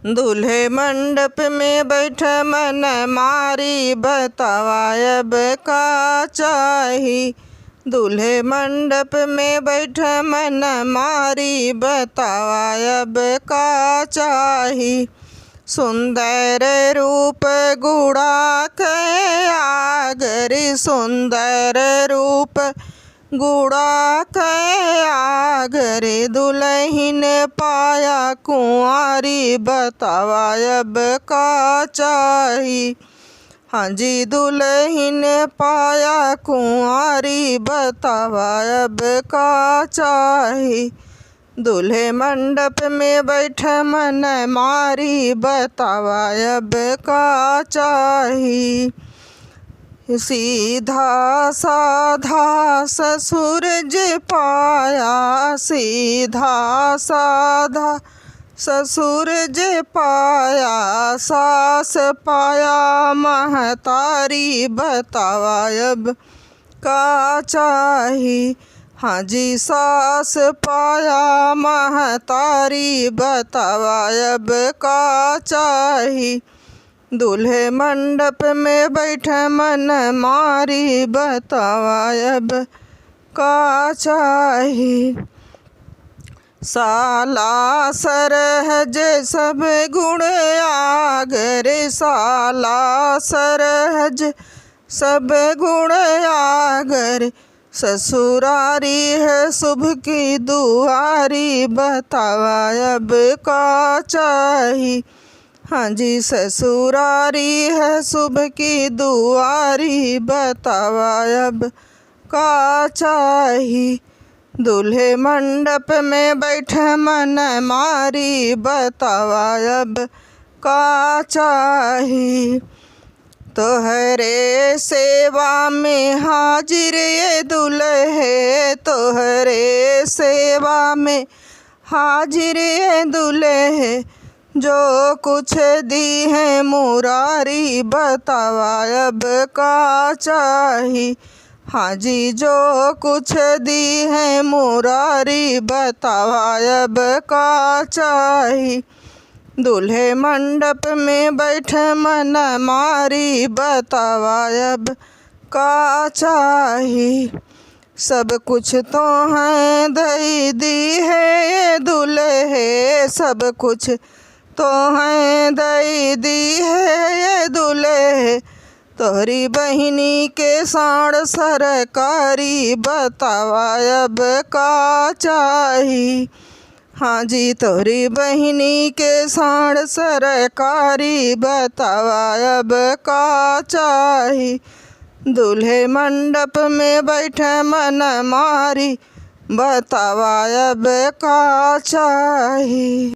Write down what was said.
दूल्हे मंडप में बैठ मन मारी, बतावा अब का चाही। दूल्हे मंडप में बैठ मन मारी, बतावा अब का चाही। सुंदर रूप गुड़ा के आगरी, सुंदर रूप गुड़ा के आगरे। दुल्हन पाया कुंवारी, बतावा अब का चाही। हाँ जी, दुल्हन पाया कुंवारी, बतावा अब का चाही। दूल्हे मंडप में बैठ मन मारी, बतावा अब का चाही। सीधा साधा ससुर जे पाया, सीधा साधा ससुर जे पाया। सास पाया महतारी, बतावा अब का चाही। हाँ जी, सास पाया महतारी, बतावा अब का चाही। दूल्हे मंडप में बैठ मन मारी, बतावा अब का चाही। साला सरहज सब गुण आगरे, साला सरहज सब गुण आगरे। ससुरारी है शुभ की दुआरी, बतावा अब का चाही। हाँ जी, ससुरारी है शुभ की दुआरी, बतावा अब का चाही। दूल्हे मंडप में बैठ मन मारी, बतावा अब का चाही। तोहरे सेवा में हाजिर ये दुल्हे, तोहरे सेवा में हाजिर ये दुल्हे। जो कुछ दी है मुरारी, बतावा अब का चाही। हाँ जी, जो कुछ दी है मुरारी, बतावा अब का चाही। दूल्हे मंडप में बैठ मन मारी, बतावा अब का चाही। सब कुछ तो है दई दी है ये दुल्हे, सब कुछ तो है दई दी है ये दुल्हे। तोहरी बहिनी के साड़ सरकारी, बतावा अब का चाही। हाँ जी, तोहरी बहिनी के साड़ सरकारी, बतावा अब का चाही। दूल्हे मंडप में बैठ मन मारी, बतावा अब का चाही।